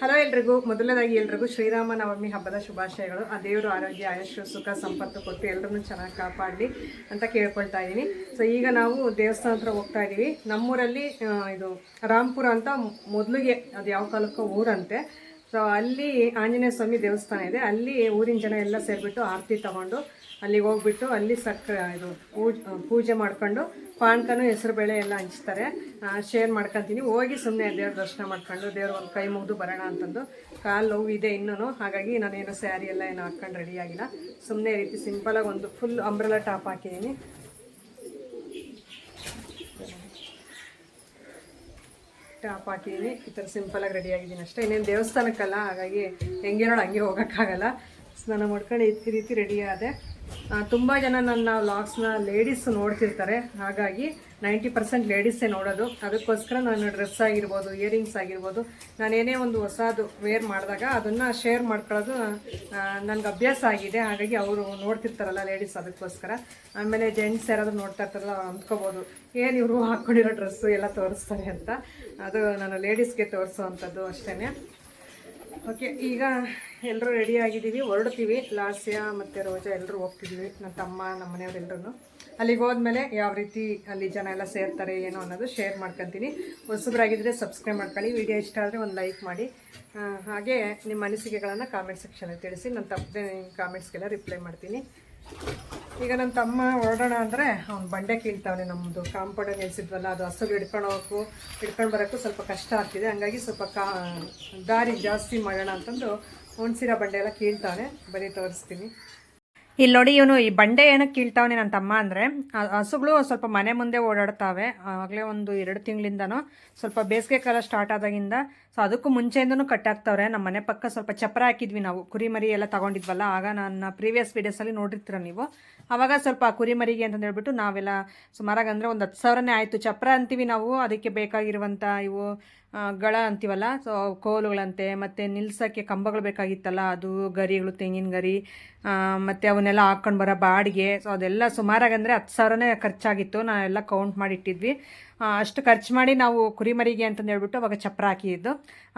Hello ಎಲ್ರಿಗೂ ಮೊದಲನೇದಾಗಿ ಎಲ್ರಿಗೂ ಶ್ರೀರಾಮ ನವಮಿ ಹಬ್ಬದ ಶುಭಾಶಯಗಳು. ಆ ದೇವರು ಆರೋಗ್ಯ ಆಯುಷ್ಯ ಸುಖ ಸಂಪತ್ತು ಕೊಟ್ಟು ಎಲ್ಲರನ್ನೂ ಚೆನ್ನಾಗಿ ಕಾಪಾಡಲಿ ಅಂತ ಕೇಳ್ಕೊಳ್ತಾ ಇದ್ದೀನಿ. ಸೊ ಈಗ ನಾವು ದೇವಸ್ಥಾನ ಹತ್ರ ಹೋಗ್ತಾ ಇದ್ದೀವಿ. ನಮ್ಮೂರಲ್ಲಿ ಇದು ರಾಂಪುರ ಅಂತ ಮೊದಲಿಗೆ ಅದು ಯಾವ ಕಾಲಕ್ಕೋ ಊರಂತೆ. ಸೊ ಅಲ್ಲಿ ಆಂಜನೇಯ ಸ್ವಾಮಿ ದೇವಸ್ಥಾನ ಇದೆ. ಅಲ್ಲಿ ಊರಿನ ಜನ ಎಲ್ಲ ಸೇರಿಬಿಟ್ಟು ಆರತಿ ತಗೊಂಡು ಅಲ್ಲಿಗೆ ಹೋಗ್ಬಿಟ್ಟು ಅಲ್ಲಿ ಇದು ಪೂಜೆ ಮಾಡ್ಕೊಂಡು ಪಾನಕನೂ ಹೆಸರುಬೇಳೆ ಎಲ್ಲ ಹಂಚ್ತಾರೆ. ಶೇರ್ ಮಾಡ್ಕೊತೀನಿ. ಹೋಗಿ ಸುಮ್ಮನೆ ದೇವ್ರ ದರ್ಶನ ಮಾಡ್ಕೊಂಡು ದೇವ್ರ ಒಂದು ಕೈ ಮುಗಿದು ಬರೋಣ ಅಂತಂದು ಕಾಲು ನೋವು ಇದೆ ಇನ್ನೂ. ಹಾಗಾಗಿ ನಾನೇನು ಸ್ಯಾರಿ ಎಲ್ಲ ಏನು ಹಾಕ್ಕೊಂಡು ರೆಡಿಯಾಗಿಲ್ಲ. ಸುಮ್ಮನೆ ರೀತಿ ಸಿಂಪಲಾಗಿ ಒಂದು ಫುಲ್ ಅಂಬ್ರೆಲಾ ಟಾಪ್ ಹಾಕಿದ್ದೀನಿ. ಟಾಪ್ ಹಾಕಿದ್ದೀನಿ. ಈ ಥರ ಸಿಂಪಲಾಗಿ ರೆಡಿಯಾಗಿದ್ದೀನಿ ಅಷ್ಟೇ. ಇನ್ನೇನು ದೇವಸ್ಥಾನಕ್ಕಲ್ಲ, ಹಾಗಾಗಿ ಹೆಂಗಿರೋಳು ಹಂಗೆ ಹೋಗೋಕ್ಕಾಗಲ್ಲ. ಸ್ನಾನ ಮಾಡ್ಕೊಂಡು ಈ ರೀತಿ ರೆಡಿ ಆದೆ. ತುಂಬ ಜನ ನನ್ನ ವ್ಲಾಗ್ಸ್ನ ಲೇಡೀಸ್ ನೋಡ್ತಿರ್ತಾರೆ. ಹಾಗಾಗಿ 90% ಲೇಡೀಸೇ ನೋಡೋದು. ಅದಕ್ಕೋಸ್ಕರ ನಾನು ಡ್ರೆಸ್ ಆಗಿರ್ಬೋದು, ಇಯರಿಂಗ್ಸ್ ಆಗಿರ್ಬೋದು, ನಾನೇನೇ ಒಂದು ಹೊಸದು ವೇರ್ ಮಾಡಿದಾಗ ಅದನ್ನು ಶೇರ್ ಮಾಡ್ಕೊಳ್ಳೋದು ನನಗೆ ಅಭ್ಯಾಸ ಆಗಿದೆ. ಹಾಗಾಗಿ ಅವರು ನೋಡ್ತಿರ್ತಾರಲ್ಲ ಲೇಡೀಸ್, ಅದಕ್ಕೋಸ್ಕರ. ಆಮೇಲೆ ಜೆಂಟ್ಸ್ ಯಾರಾದರೂ ನೋಡ್ತಾ ಇರ್ತಾರಲ್ಲ ಅಂದ್ಕೋಬೋದು ಏನು ಇವರು ಹಾಕ್ಕೊಂಡಿರೋ ಡ್ರೆಸ್ಸು ಎಲ್ಲ ತೋರಿಸ್ತಾರೆ ಅಂತ. ಅದು ನಾನು ಲೇಡೀಸ್ಗೆ ತೋರಿಸೋ ಅಂಥದ್ದು ಅಷ್ಟೇ. ಓಕೆ, ಈಗ ಎಲ್ಲರೂ ರೆಡಿ ಆಗಿದ್ದೀವಿ, ಹೊರಡ್ತೀವಿ. ಲಾಸ್ಯ ಮತ್ತು ರೋಜಾ ಎಲ್ಲರೂ ಹೋಗ್ತಿದ್ದೀವಿ. ನನ್ನ ತಮ್ಮ, ನಮ್ಮ ಮನೆಯವರೆಲ್ಲರೂ. ಅಲ್ಲಿಗೆ ಹೋದ್ಮೇಲೆ ಯಾವ ರೀತಿ ಅಲ್ಲಿ ಜನ ಎಲ್ಲ ಸೇರ್ತಾರೆ ಏನೋ ಅನ್ನೋದು ಶೇರ್ ಮಾಡ್ಕೊತೀನಿ. ಹೊಸಬ್ರಾಗಿದ್ದರೆ ಸಬ್ಸ್ಕ್ರೈಬ್ ಮಾಡ್ಕೊಳ್ಳಿ. ವಿಡಿಯೋ ಇಷ್ಟ ಆದರೆ ಒಂದು ಲೈಕ್ ಮಾಡಿ. ಹಾಗೆ ನಿಮ್ಮ ಅನಿಸಿಕೆಗಳನ್ನು ಕಾಮೆಂಟ್ ಸೆಕ್ಷನಲ್ಲಿ ತಿಳಿಸಿ. ನಾನು ತಪ್ಪದೆ ಕಾಮೆಂಟ್ಸ್ಗೆಲ್ಲ ರಿಪ್ಲೈ ಮಾಡ್ತೀನಿ. ಈಗ ನನ್ನ ತಮ್ಮ ಹೊರಡೋಣ ಅಂದರೆ ಅವ್ನು ಬಂಡೆ ಕೀಳ್ತಾವನೆ. ನಮ್ಮದು ಕಾಂಪೌಂಡಲ್ಲಿ ನಿಲ್ಸಿದ್ವಲ್ಲ, ಅದು ಹಸುಗಳು ಹಿಡ್ಕೊಂಡು ಬರೋಕ್ಕೂ ಸ್ವಲ್ಪ ಕಷ್ಟ ಆಗ್ತಿದೆ. ಹಂಗಾಗಿ ಸ್ವಲ್ಪ ದಾರಿ ಜಾಸ್ತಿ ಮಾಡೋಣ ಅಂತಂದು ಒಣಸಿರೋ ಬಂಡೆ ಎಲ್ಲ ಕೀಳ್ತಾವನೆ. ಬರೀ ತೋರಿಸ್ತೀನಿ. ಇಲ್ಲಿ ನೋಡಿ, ಇವನು ಈ ಬಂಡೆ ಏನಕ್ಕೆ ಕೀಳ್ತಾವನೆ ನನ್ನ ತಮ್ಮ ಅಂದರೆ, ಹಸುಗಳು ಸ್ವಲ್ಪ ಮನೆ ಮುಂದೆ ಓಡಾಡ್ತಾವೆ. ಆಗಲೇ ಒಂದು 2 ತಿಂಗಳಿಂದನೂ ಸ್ವಲ್ಪ ಬೇಸಿಗೆ ಕಾಲ ಸ್ಟಾರ್ಟ್ ಆದಾಗಿಂದ. ಸೊ ಅದಕ್ಕೂ ಮುಂಚೆಯಿಂದನೂ ಕಟ್ಟಾಕ್ತವ್ರೆ. ನಮ್ಮ ಮನೆ ಪಕ್ಕ ಸ್ವಲ್ಪ ಚಪ್ರ ಹಾಕಿದ್ವಿ ನಾವು, ಕುರಿಮರಿ ಎಲ್ಲ ತೊಗೊಂಡಿದ್ವಲ್ಲ. ಆಗ ನನ್ನ ಪ್ರೀವಿಯಸ್ ವೀಡಿಯೋಸಲ್ಲಿ ನೋಡಿರ್ತೀರ ನೀವು. ಆವಾಗ ಸ್ವಲ್ಪ ಕುರಿಮರಿಗೆ ಅಂತಂದು ಹೇಳ್ಬಿಟ್ಟು ನಾವೆಲ್ಲ ಸುಮಾರಾಗಿ ಅಂದರೆ ಒಂದು 10,000ನೇ ಆಯಿತು. ಚಪ್ರ ಅಂತೀವಿ ನಾವು, ಅದಕ್ಕೆ ಬೇಕಾಗಿರುವಂಥ ಇವು ಗಳ ಅಂತೀವಲ್ಲ, ಸೊ ಕೋಲುಗಳಂತೆ, ಮತ್ತು ನಿಲ್ಸೋಕ್ಕೆ ಕಂಬಗಳು ಬೇಕಾಗಿತ್ತಲ್ಲ, ಅದು ಗರಿಗಳು, ತೆಂಗಿನ ಗರಿ, ಮತ್ತು ಅವನ್ನೆಲ್ಲ ಹಾಕ್ಕೊಂಡು ಬರೋ ಬಾಡಿಗೆ. ಸೊ ಅದೆಲ್ಲ ಸುಮಾರಾಗಿ ಅಂದರೆ 10,000ನೇ ಖರ್ಚಾಗಿತ್ತು. ನಾವೆಲ್ಲ ಕೌಂಟ್ ಮಾಡಿ ಇಟ್ಟಿದ್ವಿ. ಅಷ್ಟು ಖರ್ಚು ಮಾಡಿ ನಾವು ಕುರಿಮರಿಗೆ ಅಂತಂದು ಹೇಳ್ಬಿಟ್ಟು ಅವಾಗ ಚಪ್ರ ಹಾಕಿದ್ದು.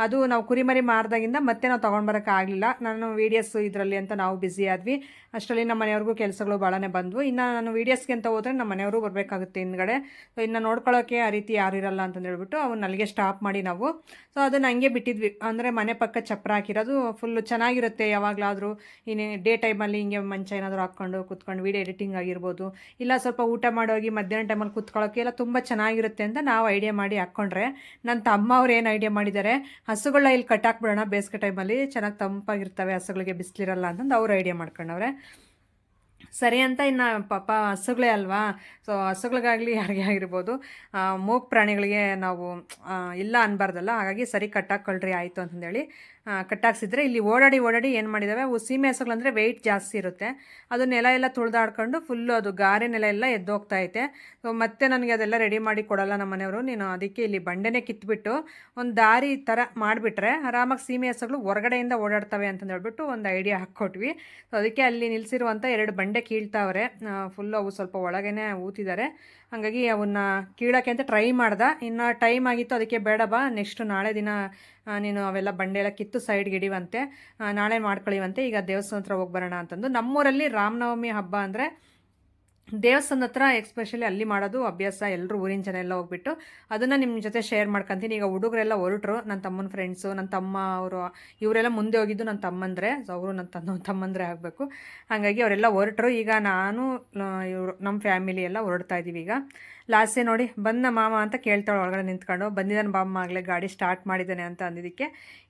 ಅದು ನಾವು ಕುರಿಮರಿ ಮಾರಿದಾಗಿಂದ ಮತ್ತೆ ನಾವು ತೊಗೊಂಡು ಬರೋಕ್ಕಾಗಲಿಲ್ಲ. ನಾನು ವೀಡಿಯೋಸ್ ಇದರಲ್ಲಿ ಅಂತ ನಾವು ಬ್ಯುಸಿ ಆದ್ವಿ. ಅಷ್ಟರಲ್ಲಿ ನಮ್ಮ ಮನೆಯವ್ರಿಗೂ ಕೆಲಸಗಳು ಭಾಳನೇ ಬಂದವು. ಇನ್ನು ನಾನು ವೀಡಿಯೋಸ್ಗೆ ಅಂತ ಹೋದರೆ ನಮ್ಮ ಮನೆಯವರು ಬರಬೇಕಾಗುತ್ತೆ ಹಿಂದ್ಗಡೆ. ಸೊ ಇನ್ನು ನೋಡ್ಕೊಳ್ಳೋಕ್ಕೆ ಆ ರೀತಿ ಯಾರು ಇರಲ್ಲ ಅಂತಂದು ಹೇಳ್ಬಿಟ್ಟು ಅವನ್ನ ಅಲ್ಲಿಗೆ ಸ್ಟಾಪ್ ಮಾಡಿ ನಾವು ಸೊ ಅದನ್ನು ಹಂಗೆ ಬಿಟ್ಟಿದ್ವಿ. ಅಂದರೆ ಮನೆ ಪಕ್ಕ ಚಪ್ರ ಹಾಕಿರೋದು ಫುಲ್ಲು ಚೆನ್ನಾಗಿರುತ್ತೆ. ಯಾವಾಗಲಾದರೂ ಇನ್ನೇ ಡೇ ಟೈಮಲ್ಲಿ ಹಿಂಗೆ ಮಂಚ ಏನಾದರೂ ಹಾಕ್ಕೊಂಡು ಕೂತ್ಕೊಂಡು ವೀಡಿಯೋ ಎಡಿಟಿಂಗ್ ಆಗಿರ್ಬೋದು, ಇಲ್ಲ ಸ್ವಲ್ಪ ಊಟ ಮಾಡೋಗಿ ಮಧ್ಯಾಹ್ನ ಟೈಮಲ್ಲಿ ಕೂತ್ಕೊಳ್ಳೋಕ್ಕೆ ಎಲ್ಲ ತುಂಬ ಚೆನ್ನಾಗಿರುತ್ತೆ ಅಂತ ನಾವು ಐಡಿಯಾ ಮಾಡಿ ಹಾಕ್ಕೊಂಡ್ರೆ, ನನ್ನ ತಮ್ಮ ಅವ್ರು ಏನು ಐಡಿಯಾ ಮಾಡಿದ್ದಾರೆ, ಹಸುಗಳನ್ನ ಇಲ್ಲಿ ಕಟ್ಟಾಕ್ಬಿಡೋಣ, ಬೇಸಿಗೆ ಟೈಮಲ್ಲಿ ಚೆನ್ನಾಗಿ ತಂಪಾಗಿರ್ತವೆ, ಹಸುಗಳಿಗೆ ಬಿಸಿಲಿರಲ್ಲ ಅಂತಂದು ಅವ್ರು ಐಡಿಯಾ ಮಾಡ್ಕೊಂಡವ್ರೆ. ಸರಿ ಅಂತ ಇನ್ನು ಪಾಪ ಹಸುಗಳೇ ಅಲ್ವಾ, ಸೊ ಹಸುಗಳಿಗಾಗಲಿ ಯಾರಿಗೆ ಆಗಿರ್ಬೋದು, ಮೂಕ್ ಪ್ರಾಣಿಗಳಿಗೆ ನಾವು ಇಲ್ಲ ಅನ್ಬಾರ್ದಲ್ಲ. ಹಾಗಾಗಿ ಸರಿ ಕಟ್ಟಾಕೊಳ್ರಿ ಆಯಿತು ಅಂತಂದೇಳಿ ಕಟ್ಟಾಕ್ಸಿದ್ರೆ, ಇಲ್ಲಿ ಓಡಾಡಿ ಏನು ಮಾಡಿದ್ದಾವೆ, ಸೀಮೆ ಹಸುಗಳಂದರೆ ವೆಯ್ಟ್ ಜಾಸ್ತಿ ಇರುತ್ತೆ. ಅದು ನೆಲ ಎಲ್ಲ ತುಳಿದಾಡ್ಕೊಂಡು ಫುಲ್ಲು ಅದು ಗಾರೆ ನೆಲ ಎಲ್ಲ ಎದ್ದೋಗ್ತೈತೆ. ಸೊ ಮತ್ತೆ ನನಗೆ ಅದೆಲ್ಲ ರೆಡಿ ಮಾಡಿ ಕೊಡಲ್ಲ ನಮ್ಮ ಮನೆಯವರು. ನೀನು ಅದಕ್ಕೆ ಇಲ್ಲಿ ಬಂಡೆನೇ ಕಿತ್ಬಿಟ್ಟು ಒಂದು ದಾರಿ ಥರ ಮಾಡಿಬಿಟ್ರೆ ಆರಾಮಾಗಿ ಸೀಮೆ ಹಸುಗಳು ಹೊರಗಡೆಯಿಂದ ಓಡಾಡ್ತವೆ ಅಂತಂದು ಹೇಳ್ಬಿಟ್ಟು ಒಂದು ಐಡಿಯಾ ಹಾಕ್ಕೊಟ್ವಿ. ಸೊ ಅದಕ್ಕೆ ಅಲ್ಲಿ ನಿಲ್ಲಿಸಿರುವಂಥ 2 ಬಂಡೆ ಕೀಳ್ತಾವ್ರೆ. ಫುಲ್ಲು ಅವು ಸ್ವಲ್ಪ ಒಳಗೇ ಊತಿದ್ದಾರೆ. ಹಾಗಾಗಿ ಅವನ್ನ ಕೀಳೋಕ್ಕೆ ಅಂತ ಟ್ರೈ ಮಾಡ್ದೆ. ಇನ್ನು ಟೈಮ್ ಆಗಿತ್ತು, ಅದಕ್ಕೆ ಬೇಡ ಬಾ, ನೆಕ್ಸ್ಟ್ ನಾಳೆ ದಿನ ನೀನು ಅವೆಲ್ಲ ಬಂಡೆ ಎಲ್ಲ ಕಿತ್ತು ಸೈಡ್ಗೆ ಇಡಿವಂತೆ, ನಾಳೆ ಮಾಡ್ಕೊಳ್ಳಿವಂತೆ, ಈಗ ದೇವಸ್ಥಾನ ಹತ್ರ ಹೋಗಿ ಬರೋಣ ಅಂತಂದು. ನಮ್ಮೂರಲ್ಲಿ ರಾಮನವಮಿ ಹಬ್ಬ ಅಂದರೆ ದೇವಸ್ಥಾನದ ಹತ್ರ ಎಕ್ಸ್ಪೆಷಲಿ ಅಲ್ಲಿ ಮಾಡೋದು ಅಭ್ಯಾಸ. ಎಲ್ಲರೂ ಊರಿನ ಜನ ಎಲ್ಲ ಹೋಗ್ಬಿಟ್ಟು ಅದನ್ನು ನಿಮ್ಮ ಜೊತೆ ಶೇರ್ ಮಾಡ್ಕೊತೀನಿ. ಈಗ ಹುಡುಗರೆಲ್ಲ ಹೊರಟ್ರು, ನನ್ನ ತಮ್ಮನ ಫ್ರೆಂಡ್ಸು, ನನ್ನ ತಮ್ಮ ಅವರು, ಇವರೆಲ್ಲ ಮುಂದೆ ಹೋಗಿದ್ದು ನನ್ನ ತಮ್ಮಂದರೆ. ಸೊ ಅವರು ನನ್ನ ತಮ್ಮಂದರೆ ಆಗಬೇಕು. ಹಾಗಾಗಿ ಅವರೆಲ್ಲ ಹೊರಟ್ರು. ಈಗ ನಾನು ಇವರು ನಮ್ಮ ಫ್ಯಾಮಿಲಿ ಎಲ್ಲ ಹೊರಡ್ತಾ ಇದ್ದೀವಿ. ಈಗ ಲಾಸ್ಟೇ ನೋಡಿ ಬಂದ ಮಾಮ ಅಂತ ಕೇಳ್ತಾಳೆ ಒಳಗಡೆ ನಿಂತ್ಕೊಂಡು. ಬಂದಿದ್ದಾನೆ ಬಾಮ್ಮ, ಆಗಲೇ ಗಾಡಿ ಸ್ಟಾರ್ಟ್ ಮಾಡಿದ್ದಾನೆ ಅಂತ ಅಂದಿದ್ದಕ್ಕೆ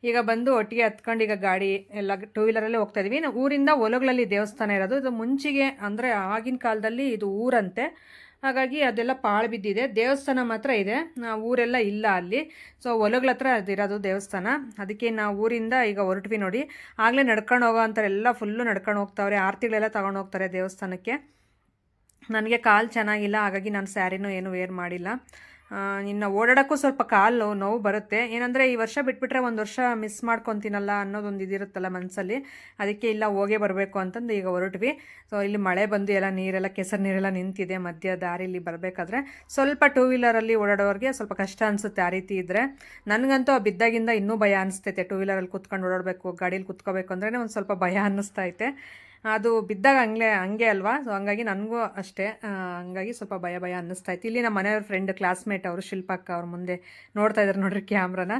ಈಗ ಬಂದು ಒಟ್ಟಿಗೆ ಹತ್ಕೊಂಡು ಈಗ ಗಾಡಿ ಎಲ್ಲ 2 ವೀಲರಲ್ಲೇ ಹೋಗ್ತಾ ಇದ್ದೀವಿ. ಊರಿಂದ ಹೊಲಗಳಲ್ಲಿ ದೇವಸ್ಥಾನ ಇರೋದು. ಇದು ಮುಂಚೆಗೆ ಅಂದರೆ ಆಗಿನ ಕಾಲದಲ್ಲಿ ಇದು ಊರಂತೆ. ಹಾಗಾಗಿ ಅದೆಲ್ಲ ಪಾಳು ಬಿದ್ದಿದೆ. ದೇವಸ್ಥಾನ ಮಾತ್ರ ಇದೆ, ಊರೆಲ್ಲ ಇಲ್ಲ ಅಲ್ಲಿ. ಸೊ ಹೊಲಗಳ ಹತ್ರ ಅದಿರೋದು ದೇವಸ್ಥಾನ. ಅದಕ್ಕೆ ನಾವು ಊರಿಂದ ಈಗ ಹೊರಟ್ವಿ ನೋಡಿ. ಆಗಲೇ ನಡ್ಕೊಂಡು ಹೋಗೋ ಅಂತಾರೆ, ಎಲ್ಲ ಫುಲ್ಲು ನಡ್ಕೊಂಡು ಹೋಗ್ತಾವ್ರೆ. ಆರತಿಗಳೆಲ್ಲ ತಗೊಂಡು ಹೋಗ್ತಾರೆ ದೇವಸ್ಥಾನಕ್ಕೆ. ನನಗೆ ಕಾಲು ಚೆನ್ನಾಗಿಲ್ಲ, ಹಾಗಾಗಿ ನಾನು ಸ್ಯಾರಿನೂ ಏನು ವೇರ್ ಮಾಡಿಲ್ಲ. ಇನ್ನು ಓಡಾಡೋಕ್ಕೂ ಸ್ವಲ್ಪ ಕಾಲು ನೋವು ಬರುತ್ತೆ. ಏನಂದರೆ ಈ ವರ್ಷ ಬಿಟ್ಬಿಟ್ರೆ ಒಂದು ವರ್ಷ ಮಿಸ್ ಮಾಡ್ಕೊತೀನಲ್ಲ ಅನ್ನೋದೊಂದು ಇದಿರುತ್ತಲ್ಲ ಮನಸ್ಸಲ್ಲಿ. ಅದಕ್ಕೆ ಇಲ್ಲ ಹೋಗೇ ಬರಬೇಕು ಅಂತಂದು ಈಗ ಹೊರಟ್ವಿ. ಸೊ ಇಲ್ಲಿ ಮಳೆ ಬಂದು ಎಲ್ಲ ನೀರೆಲ್ಲ ಕೆಸರು ನೀರೆಲ್ಲ ನಿಂತಿದೆ ಮಧ್ಯ ದಾರಿಲಿ ಬರಬೇಕಾದ್ರೆ. ಸ್ವಲ್ಪ ಟೂ ವೀಲರಲ್ಲಿ ಓಡಾಡೋರಿಗೆ ಸ್ವಲ್ಪ ಕಷ್ಟ ಅನಿಸುತ್ತೆ ಆ ರೀತಿ ಇದ್ದರೆ. ನನಗಂತೂ ಆ ಬಿದ್ದಾಗಿಂದ ಇನ್ನೂ ಭಯ ಅನಿಸ್ತೈತೆ. ಟೂ ವೀಲರಲ್ಲಿ ಕುತ್ಕೊಂಡು ಓಡಾಡಬೇಕು, ಗಾಡೀಲಿ ಕುತ್ಕೋಬೇಕು ಅಂದ್ರೆ ಒಂದು ಸ್ವಲ್ಪ ಭಯ ಅನ್ನಿಸ್ತೈತೆ. ಅದು ಬಿದ್ದಾಗ ಹಂಗೆ ಅಲ್ವಾ. ಸೊ ಹಂಗಾಗಿ ನನಗೂ ಅಷ್ಟೇ, ಹಂಗಾಗಿ ಸ್ವಲ್ಪ ಭಯ ಅನ್ನಿಸ್ತಾಯಿತ್ತು. ಇಲ್ಲಿ ನಮ್ಮ ಮನೆಯವ್ರ ಫ್ರೆಂಡ್ ಕ್ಲಾಸ್ಮೇಟ್ ಅವರು ಶಿಲ್ಪಕ್ಕ ಅವ್ರ ಮುಂದೆ ನೋಡ್ತಾ ಇದ್ರು ನೋಡ್ರಿ ಕ್ಯಾಮ್ರಾನ,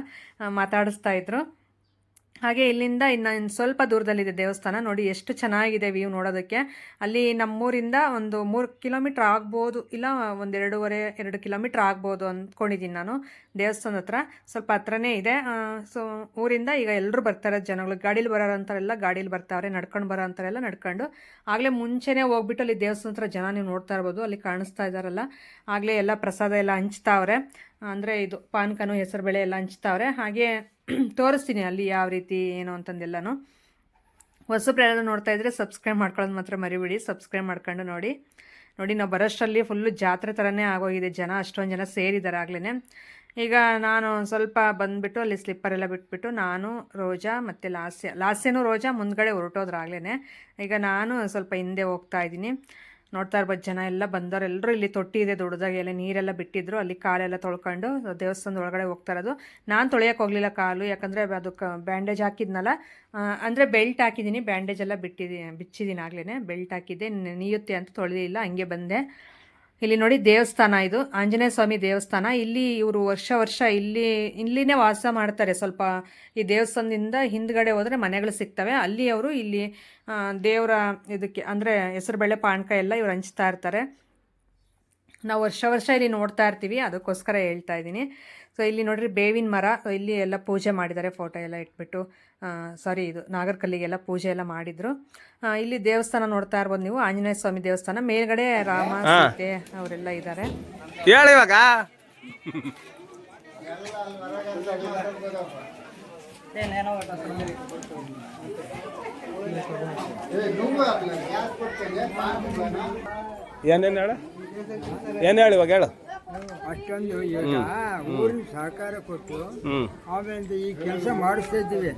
ಮಾತಾಡಿಸ್ತಾ ಇದ್ರು. ಹಾಗೆ ಇಲ್ಲಿಂದ ಇನ್ನು ಸ್ವಲ್ಪ ದೂರದಲ್ಲಿದೆ ದೇವಸ್ಥಾನ. ನೋಡಿ ಎಷ್ಟು ಚೆನ್ನಾಗಿದೆ ವ್ಯೂ ನೋಡೋದಕ್ಕೆ. ಅಲ್ಲಿ ನಮ್ಮೂರಿಂದ ಒಂದು 3 ಕಿಲೋಮೀಟ್ರ್ ಆಗ್ಬೋದು, ಇಲ್ಲ ಒಂದು 2 ಕಿಲೋಮೀಟ್ರ್ ಆಗ್ಬೋದು ಅಂದ್ಕೊಂಡಿದ್ದೀನಿ ನಾನು. ದೇವಸ್ಥಾನದ ಹತ್ರ ಸ್ವಲ್ಪ ಹತ್ರನೇ ಇದೆ. ಸೊ ಊರಿಂದ ಈಗ ಎಲ್ಲರೂ ಬರ್ತಾರೆ ಜನಗಳು. ಗಾಡೀಲಿ ಬರೋರಂಥವರೆಲ್ಲ ಗಾಡೀಲಿ ಬರ್ತಾವ್ರೆ, ನಡ್ಕೊಂಡು ಬರೋ ಅಂಥವರೆಲ್ಲ ನಡ್ಕೊಂಡು. ಆಗಲೇ ಮುಂಚೆನೇ ಹೋಗ್ಬಿಟ್ಟು ಅಲ್ಲಿ ದೇವಸ್ಥಾನ ಹತ್ರ ಜನ ನೀವು ನೋಡ್ತಾ ಇರ್ಬೋದು, ಅಲ್ಲಿ ಕಾಣಿಸ್ತಾ ಇದ್ದಾರಲ್ಲ. ಆಗಲೇ ಎಲ್ಲ ಪ್ರಸಾದ ಎಲ್ಲ ಹಂಚ್ತಾವ್ರೆ, ಅಂದರೆ ಇದು ಪಾನಕನು ಹೆಸರುಬೇಳೆ ಎಲ್ಲ ಹಂಚ್ತಾವ್ರೆ. ಹಾಗೆ ತೋರಿಸ್ತೀನಿ ಅಲ್ಲಿ ಯಾವ ರೀತಿ ಏನು ಅಂತಂದೆಲ್ಲನೂ. ಹೊಸಬ್ರು ಯಾರಾದರೂ ನೋಡ್ತಾ ಇದ್ದರೆ ಸಬ್ಸ್ಕ್ರೈಬ್ ಮಾಡ್ಕೊಳ್ಳೋದು ಮಾತ್ರ ಮರಿಬೇಡಿ. ಸಬ್ಸ್ಕ್ರೈಬ್ ಮಾಡ್ಕೊಂಡು ನೋಡಿ ನಾವು ಬರೋಷ್ಟರಲ್ಲಿ ಫುಲ್ಲು ಜಾತ್ರೆ ಥರನೇ ಆಗೋಗಿದೆ. ಜನ ಅಷ್ಟೊಂದು ಜನ ಸೇರಿದ್ದಾರೆ ಆಗಲೇ. ಈಗ ನಾನು ಸ್ವಲ್ಪ ಬಂದುಬಿಟ್ಟು ಅಲ್ಲಿ ಸ್ಲಿಪ್ಪರೆಲ್ಲ ಬಿಟ್ಬಿಟ್ಟು ನಾನು ರೋಜಾ ಮತ್ತು ಲಾಸ್ಯನೂ ರೋಜಾ ಮುಂದ್ಗಡೆ ಹೊರಟೋದ್ರಾಗ್ಲೇ. ಈಗ ನಾನು ಸ್ವಲ್ಪ ಹಿಂದೆ ಹೋಗ್ತಾ ಇದ್ದೀನಿ. ನೋಡ್ತಾ ಇರ್ಬೋದು ಜನ ಎಲ್ಲ ಬಂದವರೆಲ್ಲರೂ. ಇಲ್ಲಿ ತೊಟ್ಟಿ ಇದೆ ದೊಡ್ಡದಾಗಿ, ಎಲ್ಲ ನೀರೆಲ್ಲ ಬಿಟ್ಟಿದ್ರು, ಅಲ್ಲಿ ಕಾಲೆಲ್ಲ ತೊಳ್ಕೊಂಡು ದೇವಸ್ಥಾನದ ಒಳಗಡೆ ಹೋಗ್ತಾ ಇರೋದು. ನಾನು ತೊಳೆಯೋಕೆ ಹೋಗಲಿಲ್ಲ ಕಾಲು, ಯಾಕಂದರೆ ಅದಕ್ಕೆ ಬ್ಯಾಂಡೇಜ್ ಹಾಕಿದ್ನಲ್ಲ, ಅಂದರೆ ಬೆಲ್ಟ್ ಹಾಕಿದ್ದೀನಿ, ಬ್ಯಾಂಡೇಜ್ ಎಲ್ಲ ಬಿಚ್ಚಿದ್ದೀನಿ ಆಗಲೇ. ಬೆಲ್ಟ್ ಹಾಕಿದ್ದೆ, ನೀಯುತ್ತೆ ಅಂತ ತೊಳೆದಿಲ್ಲ, ಹಂಗೆ ಬಂದೆ. ಇಲ್ಲಿ ನೋಡಿ ದೇವಸ್ಥಾನ, ಇದು ಆಂಜನೇಯ ಸ್ವಾಮಿ ದೇವಸ್ಥಾನ. ಇಲ್ಲಿ ಇವರು ವರ್ಷ ಇಲ್ಲಿನೇ ವಾಸ ಮಾಡ್ತಾರೆ. ಸ್ವಲ್ಪ ಈ ದೇವಸ್ಥಾನದಿಂದ ಹಿಂದ್ಗಡೆ ಹೋದರೆ ಮನೆಗಳು ಸಿಗ್ತವೆ, ಅಲ್ಲಿ ಅವರು ಇಲ್ಲಿ ದೇವರ ಇದಕ್ಕೆ ಅಂದರೆ ಹೆಸರುಬೇಳೆ ಪಾನಕ ಎಲ್ಲ ಇವ್ರು ಹಂಚ್ತಾ ಇರ್ತಾರೆ. ನಾವು ವರ್ಷ ಇಲ್ಲಿ ನೋಡ್ತಾ ಇರ್ತೀವಿ, ಅದಕ್ಕೋಸ್ಕರ ಹೇಳ್ತಾ ಇದ್ದೀನಿ. ಸೊ ಇಲ್ಲಿ ನೋಡ್ರಿ ಬೇವಿನ ಮರ, ಇಲ್ಲಿ ಎಲ್ಲ ಪೂಜೆ ಮಾಡಿದ್ದಾರೆ, ಫೋಟೋ ಎಲ್ಲ ಇಟ್ಬಿಟ್ಟು. ಇದು ನಾಗರಕಲ್ಲಿಗೆಲ್ಲ ಪೂಜೆ ಎಲ್ಲ ಮಾಡಿದರು. ಇಲ್ಲಿ ದೇವಸ್ಥಾನ ನೋಡ್ತಾ ಇರ್ಬೋದು ನೀವು, ಆಂಜನೇಯ ಸ್ವಾಮಿ ದೇವಸ್ಥಾನ. ಮೇಲ್ಗಡೆ ರಾಮ ಸೀತೆ ಅವರೆಲ್ಲ ಇದ್ದಾರೆ. ಇವಾಗ ಏನೇನು ಹೇಳು ಇವಾಗ ಹೇಳು. ಅಷ್ಟೊಂದು ಈಗ ಊರಿನ ಸಹಕಾರ ಕೊಟ್ಟು ಆಮೇಲೆ ಈ ಕೆಲಸ ಮಾಡಿಸ್ತಾ ಇದ್ದೀವಿ,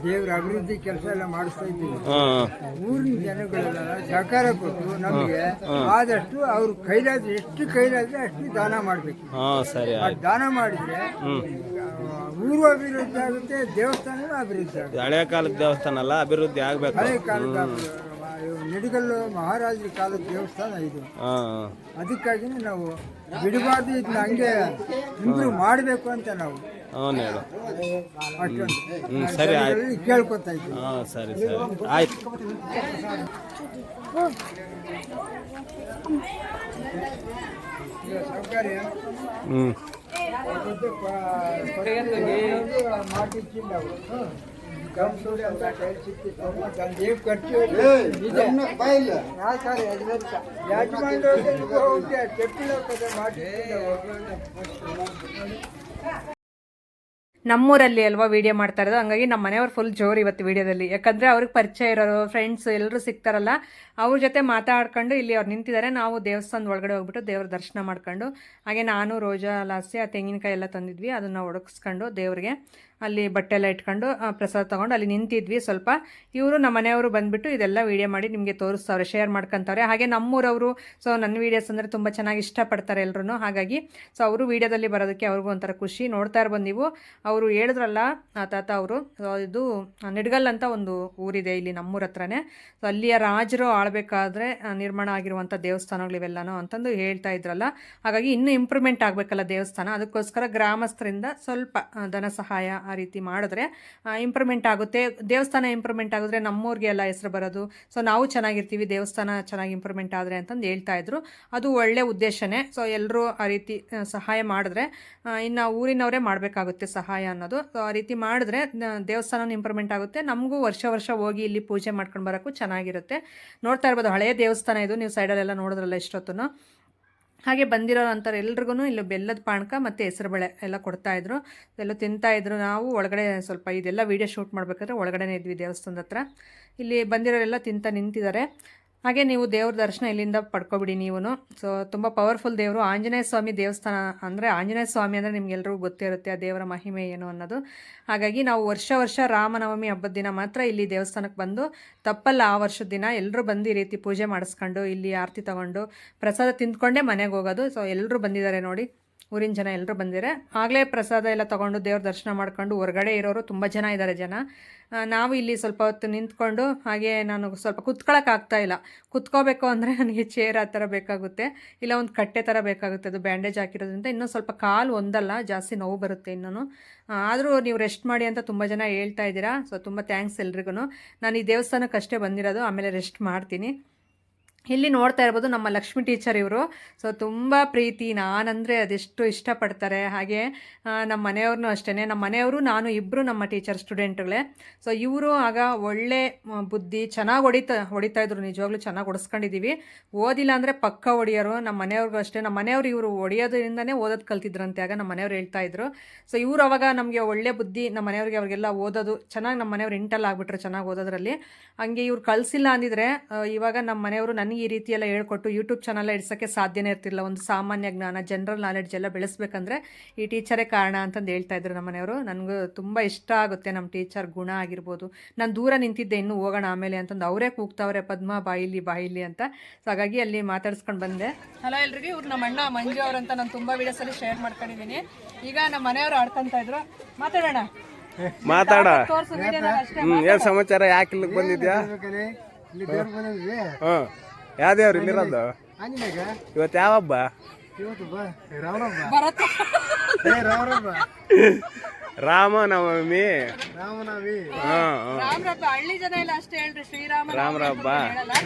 ದೇವ್ರ ಅಭಿವೃದ್ಧಿ ಕೆಲಸ ಎಲ್ಲ ಮಾಡಿಸ್ತಾ ಇದ್ದೀವಿ. ಊರಿನ ಜನಗಳೆಲ್ಲ ಸಹಕಾರ ಕೊಟ್ಟು ನಮಗೆ ಆದಷ್ಟು ಅವ್ರ ಕೈಲಾದ್ರೆ ಎಷ್ಟು ಕೈಲಾದ್ರೆ ಅಷ್ಟು ದಾನ ಮಾಡಬೇಕು. ದಾನ ಮಾಡಿದ್ರೆ ಊರು ಅಭಿವೃದ್ಧಿ ಆಗುತ್ತೆ, ದೇವಸ್ಥಾನ ಅಭಿವೃದ್ಧಿ ಆಗುತ್ತೆ. ಹಳೆ ಕಾಲದ ದೇವಸ್ಥಾನ ಅಲ್ಲ, ಅಭಿವೃದ್ಧಿ ಆಗ್ಬೇಕು. ಹಳೆ ಕಾಲದ ನಿಡಗಲ್ಲು ಮಹಾರಾಜರ ಕಾಲದ ದೇವಸ್ಥಾನ ಇದು. ಅದಕ್ಕಾಗಿನೇ ನಾವು ಬಿಡಬಾರ್ದು, ಇದನ್ನ ಹಂಗೆ ಇಂಪ್ರೂವ್ ಮಾಡಬೇಕು ಅಂತ ನಾವು ಅಷ್ಟೊಂದು ಸರಿ ಕೇಳ್ಕೊತಾ ಇದ್ದೀವಿ. ಸರಿ ಆಯ್ತು. ಸೌಕರ್ಯ ಮಾಡಿಕ್ಕಿಲ್ಲ ಅವರು. ನಮ್ಮೂರಲ್ಲಿ ಅಲ್ವಾ ವೀಡಿಯೋ ಮಾಡ್ತಾ ಇರೋದು, ಹಂಗಾಗಿ ನಮ್ಮ ಮನೆಯವ್ರು ಫುಲ್ ಜೋರು ಇವತ್ತು ವೀಡಿಯೋದಲ್ಲಿ. ಯಾಕಂದರೆ ಅವ್ರಿಗೆ ಪರಿಚಯ ಇರೋರು ಫ್ರೆಂಡ್ಸ್ ಎಲ್ಲರೂ ಸಿಗ್ತಾರಲ್ಲ, ಅವ್ರ ಜೊತೆ ಮಾತಾಡ್ಕೊಂಡು ಇಲ್ಲಿ ಅವ್ರು ನಿಂತಿದ್ದಾರೆ. ನಾವು ದೇವಸ್ಥಾನದ ಒಳಗಡೆ ಹೋಗ್ಬಿಟ್ಟು ದೇವ್ರ ದರ್ಶನ ಮಾಡ್ಕೊಂಡು, ಹಾಗೆ ನಾನು ರೋಜಾ ಲಾಸ್ಯ ತೆಂಗಿನಕಾಯಿ ಎಲ್ಲ ತಂದಿದ್ವಿ, ಅದನ್ನು ಒಡಗಿಸ್ಕೊಂಡು ದೇವ್ರಿಗೆ ಅಲ್ಲಿ ಬಟ್ಟೆ ಎಲ್ಲ ಇಟ್ಕೊಂಡು ಪ್ರಸಾದ ತೊಗೊಂಡು ಅಲ್ಲಿ ನಿಂತಿದ್ವಿ ಸ್ವಲ್ಪ. ಇವರು ನಮ್ಮ ಮನೆಯವರು ಬಂದುಬಿಟ್ಟು ಇದೆಲ್ಲ ವೀಡಿಯೋ ಮಾಡಿ ನಿಮಗೆ ತೋರಿಸ್ತಾವ್ರೆ, ಶೇರ್ ಮಾಡ್ಕೊತಾರೆ. ಹಾಗೆ ನಮ್ಮೂರವರು, ಸೊ ನನ್ನ ವೀಡಿಯೋಸ್ ಅಂದರೆ ತುಂಬ ಚೆನ್ನಾಗಿ ಇಷ್ಟಪಡ್ತಾರೆ ಎಲ್ಲರೂ. ಹಾಗಾಗಿ ಸೊ ಅವರು ವೀಡಿಯೋದಲ್ಲಿ ಬರೋದಕ್ಕೆ ಅವ್ರಿಗೂ ಒಂಥರ ಖುಷಿ. ನೋಡ್ತಾ ಇರ್ಬೋದು ನೀವು, ಅವರು ಹೇಳಿದ್ರಲ್ಲ ತಾತ ಅವರು, ಇದು ನಿಡ್ಗಲ್ ಅಂತ ಒಂದು ಊರಿದೆ ಇಲ್ಲಿ ನಮ್ಮೂರ ಹತ್ರನೇ. ಸೊ ಅಲ್ಲಿಯ ರಾಜರು ಆಳಬೇಕಾದ್ರೆ ನಿರ್ಮಾಣ ಆಗಿರುವಂಥ ದೇವಸ್ಥಾನಗಳಿವೆಲ್ಲನೋ ಅಂತಂದು ಹೇಳ್ತಾ ಇದ್ರಲ್ಲ. ಹಾಗಾಗಿ ಇನ್ನೂ ಇಂಪ್ರೂವ್ಮೆಂಟ್ ಆಗಬೇಕಲ್ಲ ದೇವಸ್ಥಾನ, ಅದಕ್ಕೋಸ್ಕರ ಗ್ರಾಮಸ್ಥರಿಂದ ಸ್ವಲ್ಪ ಧನ ಸಹಾಯ ಆ ರೀತಿ ಮಾಡಿದ್ರೆ ಇಂಪ್ರೂವ್ಮೆಂಟ್ ಆಗುತ್ತೆ. ದೇವಸ್ಥಾನ ಇಂಪ್ರೂವ್ಮೆಂಟ್ ಆಗಿದ್ರೆ ನಮ್ಮೂರಿಗೆ ಎಲ್ಲ ಹೆಸರು ಬರೋದು. ಸೊ ನಾವು ಚೆನ್ನಾಗಿರ್ತೀವಿ, ದೇವಸ್ಥಾನ ಚೆನ್ನಾಗಿ ಇಂಪ್ರೂವ್ಮೆಂಟ್ ಆದರೆ ಅಂತಂದು ಹೇಳ್ತಾ ಇದ್ರು. ಅದು ಒಳ್ಳೆ ಉದ್ದೇಶನೇ. ಸೊ ಎಲ್ಲರೂ ಆ ರೀತಿ ಸಹಾಯ ಮಾಡಿದ್ರೆ, ಇನ್ನು ಊರಿನವರೇ ಮಾಡಬೇಕಾಗುತ್ತೆ ಸಹಾಯ ಅನ್ನೋದು. ಸೊ ಆ ರೀತಿ ಮಾಡಿದ್ರೆ ದೇವಸ್ಥಾನ ಇಂಪ್ರೂವ್ಮೆಂಟ್ ಆಗುತ್ತೆ, ನಮಗೂ ವರ್ಷ ಹೋಗಿ ಇಲ್ಲಿ ಪೂಜೆ ಮಾಡ್ಕೊಂಡು ಬರೋಕ್ಕೂ ಚೆನ್ನಾಗಿರುತ್ತೆ. ನೋಡ್ತಾ ಇರ್ಬೋದು ಹಳೆಯ ದೇವಸ್ಥಾನ ಇದು, ನೀವು ಸೈಡಲ್ಲೆಲ್ಲ ನೋಡಿದ್ರಲ್ಲ ಇಷ್ಟೊತ್ತು. ಹಾಗೆ ಬಂದಿರೋ ಅಂಥವ್ರು ಎಲ್ರಿಗೂ ಇಲ್ಲಿ ಬೆಲ್ಲದ ಪಾನಕ ಮತ್ತು ಹೆಸರುಬೇಳೆ ಎಲ್ಲ ಕೊಡ್ತಾಯಿದ್ರು, ಎಲ್ಲ ತಿಂತಾಯಿದ್ರು. ನಾವು ಒಳಗಡೆ ಸ್ವಲ್ಪ ಇದೆಲ್ಲ ವೀಡಿಯೋ ಶೂಟ್ ಮಾಡಬೇಕಾದ್ರೆ ಒಳಗಡೆ ಇದ್ವಿ ದೇವಸ್ಥಾನದ ಹತ್ರ. ಇಲ್ಲಿ ಬಂದಿರೋರೆಲ್ಲ ತಿಂತ ನಿಂತಿದ್ದಾರೆ. ಹಾಗೆ ನೀವು ದೇವ್ರ ದರ್ಶನ ಇಲ್ಲಿಂದ ಪಡ್ಕೊಬಿಡಿ ನೀವು. ಸೊ ತುಂಬ ಪವರ್ಫುಲ್ ದೇವರು ಆಂಜನೇಯ ಸ್ವಾಮಿ ದೇವಸ್ಥಾನ. ಅಂದರೆ ಆಂಜನೇಯ ಸ್ವಾಮಿ ಅಂದರೆ ನಿಮ್ಗೆಲ್ರಿಗೂ ಗೊತ್ತಿರುತ್ತೆ ಆ ದೇವರ ಮಹಿಮೆ ಏನು ಅನ್ನೋದು. ಹಾಗಾಗಿ ನಾವು ವರ್ಷ ರಾಮನವಮಿ ಹಬ್ಬದ ದಿನ ಮಾತ್ರ ಇಲ್ಲಿ ದೇವಸ್ಥಾನಕ್ಕೆ ಬಂದು, ತಪ್ಪಲ್ಲ ಆ ವರ್ಷದ ದಿನ ಎಲ್ಲರೂ ಬಂದು ಈ ರೀತಿ ಪೂಜೆ ಮಾಡಿಸ್ಕೊಂಡು ಇಲ್ಲಿ ಆರತಿ ತೊಗೊಂಡು ಪ್ರಸಾದ ತಿಂದ್ಕೊಂಡೇ ಮನೆಗೆ ಹೋಗೋದು. ಸೊ ಎಲ್ಲರೂ ಬಂದಿದ್ದಾರೆ ನೋಡಿ, ಊರಿನ ಜನ ಎಲ್ಲರೂ ಬಂದಿದ್ದಾರೆ. ಆಗಲೇ ಪ್ರಸಾದ ಎಲ್ಲ ತೊಗೊಂಡು ದೇವ್ರ ದರ್ಶನ ಮಾಡ್ಕೊಂಡು ಹೊರಗಡೆ ಇರೋರು ತುಂಬ ಜನ ಇದ್ದಾರೆ ಜನ. ನಾವು ಇಲ್ಲಿ ಸ್ವಲ್ಪ ಹೊತ್ತು ನಿಂತ್ಕೊಂಡು, ಹಾಗೆ ನಾನು ಸ್ವಲ್ಪ ಕುತ್ಕೊಳ್ಳೋಕ್ಕಾಗ್ತಾಯಿಲ್ಲ. ಕುತ್ಕೋಬೇಕು ಅಂದರೆ ನನಗೆ ಚೇರ್ ಆ ಥರ ಬೇಕಾಗುತ್ತೆ, ಇಲ್ಲ ಒಂದು ಕಟ್ಟೆ ಥರ ಬೇಕಾಗುತ್ತೆ. ಅದು ಬ್ಯಾಂಡೇಜ್ ಹಾಕಿರೋದ್ರಿಂದ ಇನ್ನೂ ಸ್ವಲ್ಪ ಕಾಲು ಒಂದಲ್ಲ ಜಾಸ್ತಿ ನೋವು ಬರುತ್ತೆ ಇನ್ನೂ. ಆದರೂ ನೀವು ರೆಸ್ಟ್ ಮಾಡಿ ಅಂತ ತುಂಬ ಜನ ಹೇಳ್ತಾ ಇದ್ದೀರಾ. ಸೊ ತುಂಬ ಥ್ಯಾಂಕ್ಸ್ ಎಲ್ರಿಗೂ. ನಾನು ಈ ದೇವಸ್ಥಾನಕ್ಕೆ ಅಷ್ಟೇ ಬಂದಿರೋದು, ಆಮೇಲೆ ರೆಸ್ಟ್ ಮಾಡ್ತೀನಿ. ಇಲ್ಲಿ ನೋಡ್ತಾ ಇರ್ಬೋದು ನಮ್ಮ ಲಕ್ಷ್ಮಿ ಟೀಚರ್ ಇವರು. ಸೊ ತುಂಬ ಪ್ರೀತಿ, ನಾನಂದರೆ ಅದೆಷ್ಟು ಇಷ್ಟಪಡ್ತಾರೆ. ಹಾಗೆ ನಮ್ಮ ಮನೆಯವ್ರನ್ನೂ ಅಷ್ಟೇ, ನಮ್ಮ ಮನೆಯವರು ನಾನು ಇಬ್ಬರು ನಮ್ಮ ಟೀಚರ್ ಸ್ಟೂಡೆಂಟ್ಗಳೇ. ಸೊ ಇವರು ಆಗ ಒಳ್ಳೆ ಬುದ್ಧಿ, ಚೆನ್ನಾಗಿ ಹೊಡಿತಾ ಇದ್ರು, ನಿಜವಾಗ್ಲೂ ಚೆನ್ನಾಗಿ ಹೊಡಿಸ್ಕೊಂಡಿದ್ದೀವಿ. ಓದಿಲ್ಲ ಅಂದರೆ ಪಕ್ಕ ಹೊಡಿಯೋರು. ನಮ್ಮ ಮನೆಯವ್ರಿಗೂ ಅಷ್ಟೇ, ನಮ್ಮ ಮನೆಯವರು ಇವರು ಹೊಡಿಯೋದ್ರಿಂದನೇ ಓದೋದು ಕಲ್ತಿದ್ರಂತೆ ಆಗ ನಮ್ಮ ಮನೆಯವ್ರು ಹೇಳ್ತಾ ಇದ್ರು. ಸೊ ಇವರು ಅವಾಗ ನಮಗೆ ಒಳ್ಳೆ ಬುದ್ಧಿ, ನಮ್ಮ ಮನೆಯವ್ರಿಗೆ ಅವ್ರಿಗೆಲ್ಲ ಓದೋದು ಚೆನ್ನಾಗಿ, ನಮ್ಮ ಮನೆಯವ್ರು ಇಂಟಲ್ಲಿ ಆಗ್ಬಿಟ್ರೆ ಚೆನ್ನಾಗಿ ಓದೋದ್ರಲ್ಲಿ. ಹಂಗೆ ಇವ್ರು ಕಳಿಸಿಲ್ಲ ಅಂದಿದ್ರೆ ಇವಾಗ ನಮ್ಮ ಮನೆಯವರು ನನಗೆ ಈ ರೀತಿ ಎಲ್ಲ ಹೇಳ್ಕೊಟ್ಟು ಯೂಟ್ಯೂಬ್ ಚಾನಲ್ ಇಡ್ಸೋಕ್ಕೆ ಸಾಧ್ಯನೇ ಇರ್ತಿಲ್ಲ. ಒಂದು ಸಾಮಾನ್ಯ ಜ್ಞಾನ, ಜನರಲ್ ನಾಲೆಡ್ಜ್ ಎಲ್ಲ ಬೆಳೆಸ್ಬೇಕಂದ್ರೆ ಈ ಟೀಚರೇ ಕಾರಣ ಅಂತಂದು ಹೇಳ್ತಾ ಇದ್ರು ನಮ್ಮ ಮನೆಯವರು. ನನಗೂ ತುಂಬ ಇಷ್ಟ ಆಗುತ್ತೆ ನಮ್ಮ ಟೀಚರ್ ಗುಣ ಆಗಿರ್ಬೋದು. ನಾನು ದೂರ ನಿಂತಿದ್ದೆ, ಇನ್ನೂ ಹೋಗೋಣ ಆಮೇಲೆ ಅಂತಂದು ಅವರೇ ಕೂಗ್ತಾವ್ರೆ, ಪದ್ಮ ಬಾಯಿಲಿ ಅಂತ. ಸೊ ಹಾಗಾಗಿ ಅಲ್ಲಿ ಮಾತಾಡ್ಸ್ಕೊಂಡು ಬಂದೆ. ಹಲೋ ಎಲ್ರಿಗೂ, ಇವ್ರು ನಮ್ಮ ಅಣ್ಣ ಮಂಜು ಅವರಂತ ನಾನು ತುಂಬ ವೀಡಿಯೋಸಲ್ಲಿ ಶೇರ್ ಮಾಡ್ಕೊಂಡಿದ್ದೀನಿ. ಈಗ ನಮ್ಮ ಮನೆಯವರು ಆಡ್ಕೊಂತ ಇದ್ರು, ಮಾತಾಡೋಣ. ಏನ್ ಸಮಾಚಾರ? ಯಾಕೆ ಇಲ್ಲಿಗೆ ಬಂದಿದ್ಯಾ? ಯಾವ ದೇವ್ರು ಇಲ್ಲಿರೋದು? ಇವತ್ತು ಯಾವ ಹಬ್ಬ? ರಾಮನವಮಿ. ಹಳ್ಳಿ ಜನ ಎಲ್ಲ ಅಷ್ಟೇ ಹೇಳ್ರಿ, ಶ್ರೀರಾಮ ರಾಮರಬ್ಬ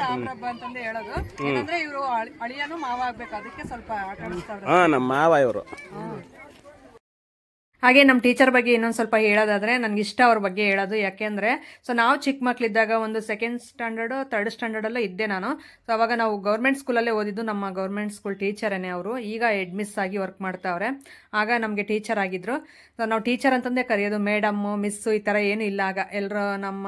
ರಾಮರಬ್ಬ ಅಂತಂದೇ ಹೇಳೋದು. ಏನಂದ್ರೆ ಇವರು ಅಳಿಯನು ಮಾವ ಆಗ್ಬೇಕು, ಅದಕ್ಕೆ ಸ್ವಲ್ಪ ಆಟ ಆಡಿಸ್ತಾರೆ. ನಮ್ಮ ಮಾವ ಇವರು. ಹಾಗೆ ನಮ್ಮ ಟೀಚರ್ ಬಗ್ಗೆ ಇನ್ನೊಂದು ಸ್ವಲ್ಪ ಹೇಳೋದಾದರೆ, ನನಗೆ ಇಷ್ಟ ಅವ್ರ ಬಗ್ಗೆ ಹೇಳೋದು. ಯಾಕೆಂದರೆ ಸೊ ನಾವು ಚಿಕ್ಕ ಮಕ್ಕಳಿದ್ದಾಗ ಒಂದು 2nd ಸ್ಟ್ಯಾಂಡರ್ಡು 3rd ಸ್ಟ್ಯಾಂಡರ್ಡಲ್ಲೂ ಇದ್ದೆ ನಾನು. ಸೊ ಅವಾಗ ನಾವು ಗೌರ್ಮೆಂಟ್ ಸ್ಕೂಲಲ್ಲೇ ಓದಿದ್ದು. ನಮ್ಮ ಗೌರ್ಮೆಂಟ್ ಸ್ಕೂಲ್ ಟೀಚರೇ ಅವರು. ಈಗ ಮಿಸ್ ಆಗಿ ವರ್ಕ್ ಮಾಡ್ತಾವ್ರೆ. ಆಗ ನಮಗೆ ಟೀಚರ್ ಆಗಿದ್ದರು. ಸೊ ನಾವು ಟೀಚರ್ ಅಂತಂದೇ ಕರೆಯೋದು, ಮೇಡಮ್ಮು ಮಿಸ್ಸು ಈ ಥರ ಏನೂ ಇಲ್ಲ. ಆಗ ಎಲ್ಲರೂ ನಮ್ಮ